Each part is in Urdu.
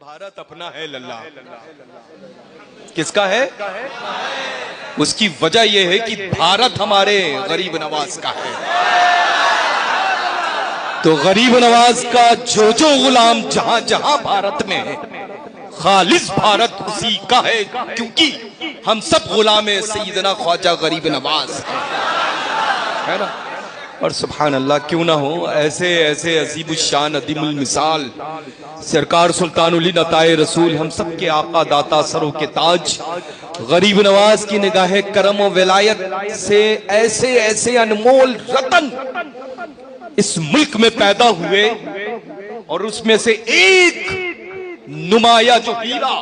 بھارت اپنا ہے للہ. کس کا ہے؟ اس کی وجہ یہ ہے کہ بھارت ہمارے غریب نواز کا ہے. تو غریب نواز کا جو غلام جہاں جہاں بھارت میں ہے، خالص بھارت اسی کا ہے، کیونکہ ہم سب غلام سیدنا خواجہ غریب نواز ہے نا. اور سبحان اللہ، کیوں نہ ہو ایسے ایسے عظیم الشان عظیم المثال سرکار سلطان علی نتائے رسول، ہم سب کے آقا داتا سروں کے تاج غریب نواز کی نگاہ کرم و ولایت سے ایسے ایسے انمول رتن اس ملک میں پیدا ہوئے، اور اس میں سے ایک نمایاں جو ہیرا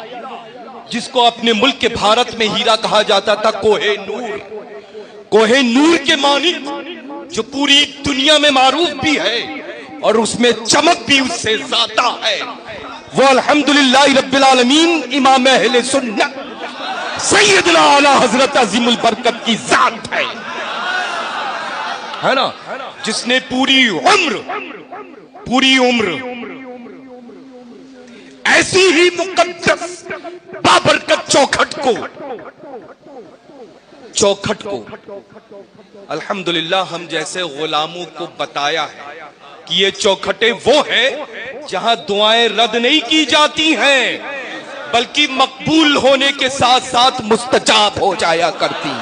جس کو اپنے ملک کے بھارت میں ہیرا کہا جاتا تھا، کوہ نور. کوہ نور کے مانند جو پوری دنیا میں معروف بھی ہے اور اس میں چمک بھی اس سے زیادہ ہے، وہ الحمدللہ رب العالمین امام اہل سنت سیدنا اعلی حضرت عظیم البرکت کی ذات ہے نا، جس نے پوری عمر ایسی ہی مقدس بابرکت چوکھٹ کو الحمدللہ ہم جیسے غلاموں کو بتایا ہے کہ یہ چوکھٹیں وہ ہیں جہاں دعائیں رد نہیں کی جاتی ہیں بلکہ مقبول ہونے کے ساتھ ساتھ مستجاب ہو جایا کرتی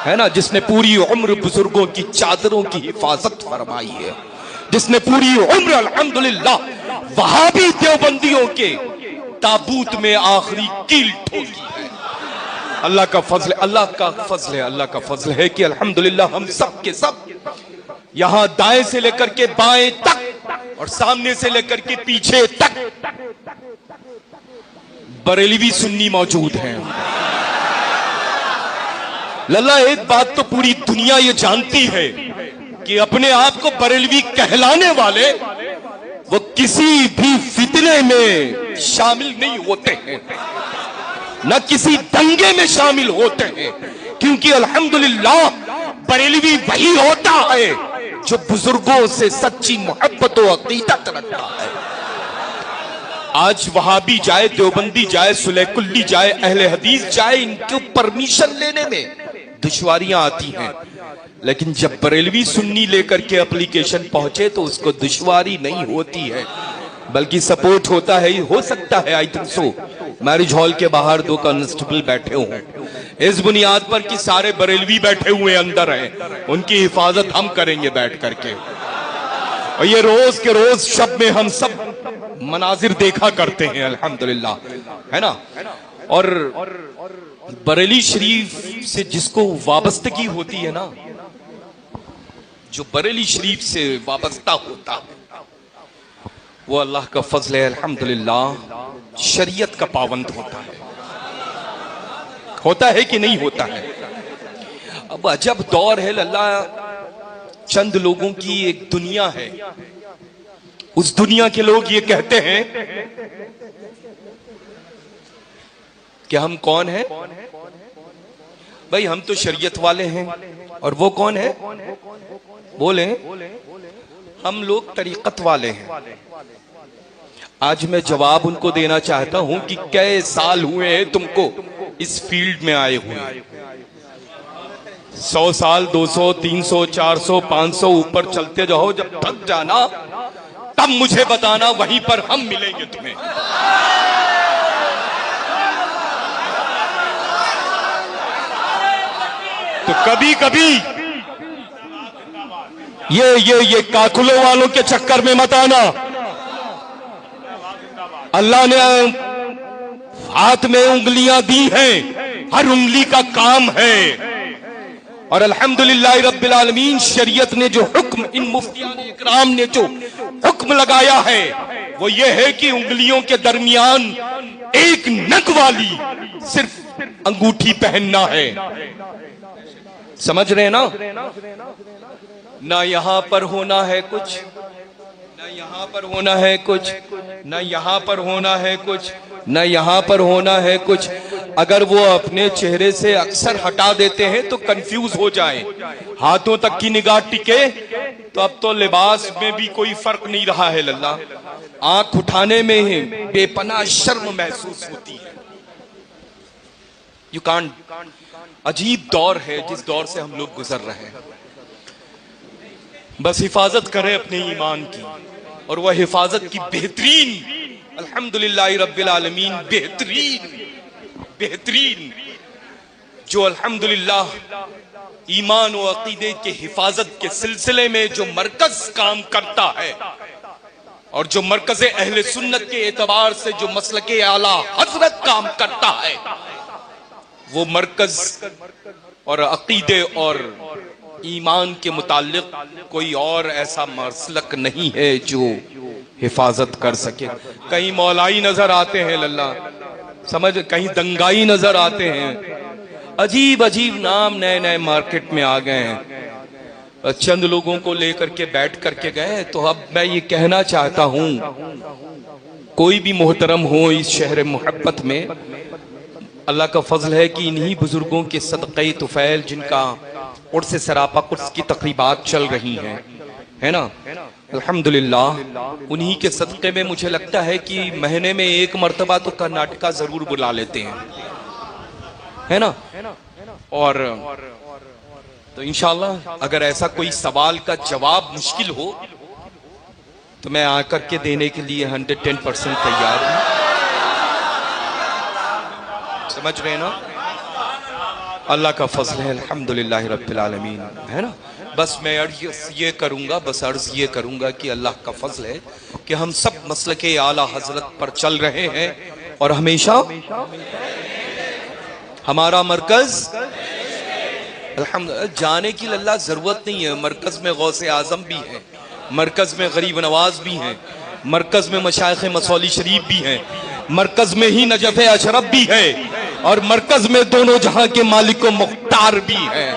ہے نا. جس نے پوری عمر بزرگوں کی چادروں کی حفاظت فرمائی ہے، جس نے پوری عمر الحمدللہ وہابی دیوبندیوں کے تابوت میں آخری کیل ٹھوکی ہے. اللہ کا فضل ہے، اللہ کا فضل ہے کہ الحمدللہ ہم سب کے سب یہاں دائیں سے لے کر کے بائیں تک اور سامنے سے لے کر کے پیچھے تک بریلوی سنی موجود ہیں. للہ ایک بات تو پوری دنیا یہ جانتی ہے کہ اپنے آپ کو بریلوی کہلانے والے وہ کسی بھی فتنے میں شامل نہیں ہوتے ہیں، نہ کسی دنگے میں شامل ہوتے ہیں، کیونکہ الحمدللہ بریلوی وہی ہوتا ہے جو بزرگوں سے سچی محبت و عقیدت رکھتا ہے. آج وہابی جائے، دیوبندی جائے، سلیح کلی جائے، اہل حدیث جائے، ان کو پرمیشن لینے میں دشواریاں آتی ہیں، لیکن جب بریلوی سنی لے کر کے اپلیکیشن پہنچے تو اس کو دشواری نہیں ہوتی ہے بلکہ سپورٹ ہوتا ہے. ہو سکتا ہے I think so marriage hall کے باہر 2 کانسٹیبل بیٹھے ہوں اس بنیاد پر کہ سارے بریلوی بیٹھے ہوئے اندر ہیں، ان کی حفاظت ہم کریں گے بیٹھ کر کے. اور یہ روز کے روز شب میں ہم سب مناظر دیکھا کرتے ہیں الحمدللہ، ہے نا. اور بریلی شریف سے جس کو وابستگی ہوتی ہے نا، جو بریلی شریف سے وابستہ ہوتا ہے وہ اللہ کا فضل ہے الحمدللہ شریعت کا پابند ہوتا ہے کہ نہیں ہوتا ہے. اب عجب دور ہے اللہ، چند لوگوں کی ایک دنیا ہے، اس دنیا کے لوگ یہ کہتے ہیں کہ ہم کون ہیں بھائی، ہم تو شریعت والے ہیں. اور وہ کون ہے؟ بولیں، ہم لوگ طریقت والے ہیں. آج میں جواب ان کو دینا چاہتا ہوں کہ کئے سال ہوئے ہیں تم کو اس فیلڈ میں آئے ہوئے؟ 100 سال، 200، 300، 400، 500 اوپر چلتے جاؤ، جب تھک جانا تب مجھے بتانا، وہیں پر ہم ملیں گے تمہیں. تو کبھی کبھی یہ کاکلوں والوں کے چکر میں مت آنا. اللہ نے ہاتھ میں انگلیاں دی ہیں، ہر انگلی کا کام ہے. اور الحمدللہ رب العالمین شریعت نے جو حکم، ان مفتیان اکرام نے جو حکم لگایا ہے وہ یہ ہے کہ انگلیوں کے درمیان ایک نگ والی صرف انگوٹھی پہننا ہے. سمجھ رہے ہیں نا؟ نہ یہاں پر ہونا ہے کچھ، نہ یہاں پر ہونا ہے کچھ، نہ یہاں پر ہونا ہے کچھ، نہ یہاں پر ہونا ہے کچھ. اگر وہ اپنے چہرے سے اکثر ہٹا دیتے ہیں تو کنفیوز ہو جائیں، ہاتھوں تک کی نگاہ ٹکے تو اب تو لباس میں بھی کوئی فرق نہیں رہا ہے اللہ، آنکھ اٹھانے میں ہی بے پناہ شرم محسوس ہوتی ہے. You can't. عجیب دور ہے جس دور سے ہم لوگ گزر رہے ہیں. بس حفاظت کریں اپنے ایمان کی، اور وہ حفاظت کی بہترین، الحمدللہ رب العالمین، بہترین جو الحمدللہ ایمان و عقیدے کے حفاظت کے سلسلے میں جو مرکز کام کرتا ہے، اور جو مرکز اہل سنت کے اعتبار سے جو مسلک اعلی حضرت کام کرتا ہے، وہ مرکز اور عقیدے اور ایمان کے متعلق کوئی اور ایسا مسلک نہیں ہے جو حفاظت کر سکے. کہیں مولائی نظر آتے ہیں اللہ سمجھ، کہیں دنگائی نظر آتے ہیں، عجیب عجیب نام نئے نئے مارکیٹ میں آ گئے ہیں. چند لوگوں کو لے کر کے بیٹھ کر کے گئے. تو اب میں یہ کہنا چاہتا ہوں، کوئی بھی محترم ہو اس شہر محبت میں، اللہ کا فضل ہے کہ انہی بزرگوں کے صدقہ طفیل جن کا عرس سراپا قدس کی تقریبات چل رہی ہیں، ہے نا، الحمدللہ انہی کے صدقے میں مجھے لگتا ہے کہ مہینے میں ایک مرتبہ تو کرناٹکا ضرور بلا لیتے ہیں، ہے نا. اور تو انشاءاللہ اگر ایسا کوئی سوال کا جواب مشکل ہو تو میں آ کر کے دینے کے لیے 110% تیار ہوں. سمجھ رہے ہیں نا؟ اللہ کا فضل ہے الحمدللہ رب العالمین، ہے نا. بس میں عرض یہ کروں گا کہ اللہ کا فضل ہے کہ ہم سب مسلک اعلی حضرت پر چل رہے ہیں، اور ہمیشہ ہمارا مرکز الحمدللہ. جانے کی اللہ ضرورت نہیں ہے. مرکز میں غوث اعظم بھی ہیں، مرکز میں غریب نواز بھی ہیں، مرکز میں مشائخ مصولی شریف بھی ہیں، مرکز میں ہی نجف اشرف بھی ہے، اور مرکز میں دونوں جہاں کے مالک و مختار بھی ہیں.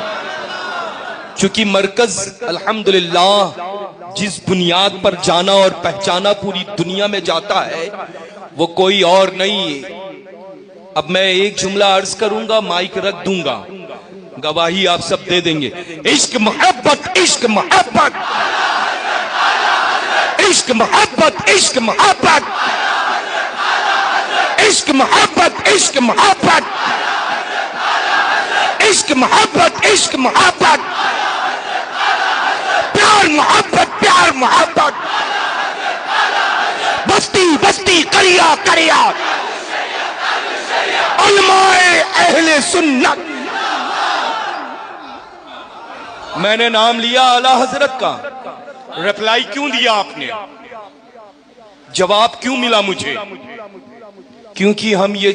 چونکہ مرکز الحمدللہ جس بنیاد پر جانا اور پہچانا پوری دنیا میں جاتا ہے وہ کوئی اور نہیں. اب میں ایک جملہ عرض کروں گا، مائک رکھ دوں گا، گواہی آپ سب دے دیں گے. عشق محبت، عشق محبت، عشق محبت، عشق محبت، عشق محبت، عشق محبت، عشق محبت، عشق محبت، پیار محبت، پیار محبت، بستی بستی، قریہ قریہ، علماء اہل سنت. میں نے نام لیا اعلی حضرت کا، ریپلائی کیوں دیا آپ نے؟ جواب کیوں ملا مجھے؟ کیونکہ ہم یہ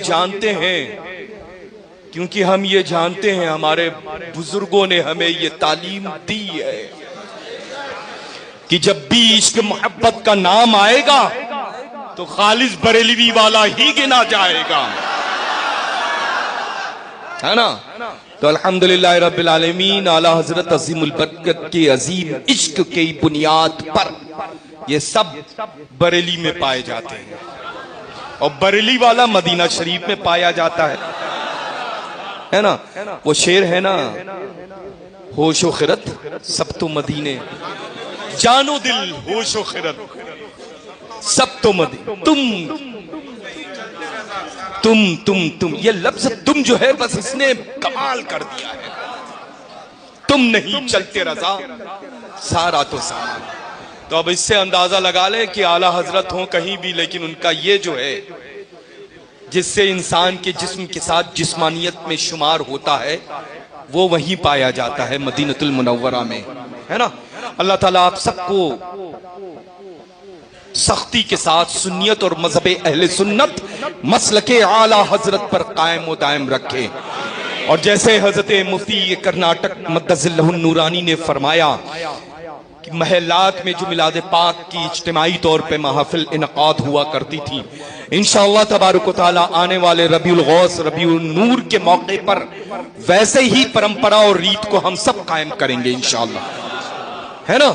جانتے ہیں ہمارے بزرگوں نے ہمیں یہ تعلیم دی ہے کہ جب بھی عشق محبت کا نام آئے گا تو خالص بریلوی والا ہی گنا جائے گا، ہے نا. تو الحمدللہ رب العالمین اعلی حضرت عظیم البرکت کے عظیم عشق کی بنیاد پر یہ سب بریلی میں پائے جاتے ہیں، اور بریلی والا مدینہ شریف میں پایا جاتا ہے نا. وہ شعر ہے نا، ہوش و خرد سب تو مدینے، جان و دل ہوش و خرد سب تو مدینے. تم یہ لفظ تم جو ہے بس اس نے کمال کر دیا ہے. تم نہیں چلتے رضا سارا تو سامان. تو اب اس سے اندازہ لگا لے کہ اعلی حضرت ہوں کہیں بھی، لیکن ان کا یہ جو ہے جس سے انسان کے جسم کے ساتھ جسمانیت میں شمار ہوتا ہے وہ وہیں پایا جاتا ہے مدینۃ المنورہ میں، ہے نا. اللہ تعالیٰ آپ سب کو سختی کے ساتھ سنیت اور مذہب اہل سنت مسلک اعلی حضرت پر قائم و دائم رکھے. اور جیسے حضرت مفتی کرناٹک مدث اللہ النورانی نے فرمایا کہ محلات میں جو میلاد پاک کی اجتماعی طور پہ محافل انعقاد ہوا کرتی تھی، انشاءاللہ تبارک و تعالی آنے والے ربیع الغوث ربیع النور کے موقع پر ویسے ہی پرمپرا اور ریت کو ہم سب قائم کریں گے انشاءاللہ، ہے نا.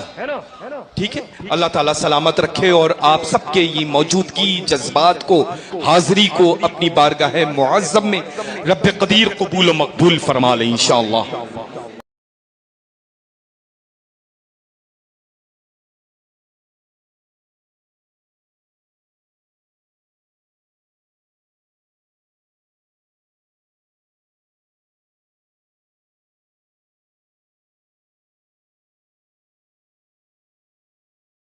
ٹھیک ہے. اللہ تعالیٰ سلامت رکھے اور آپ سب کے یہ موجودگی، جذبات کو، حاضری کو اپنی بارگاہ معظم میں رب قدیر قبول و مقبول فرما لے انشاءاللہ.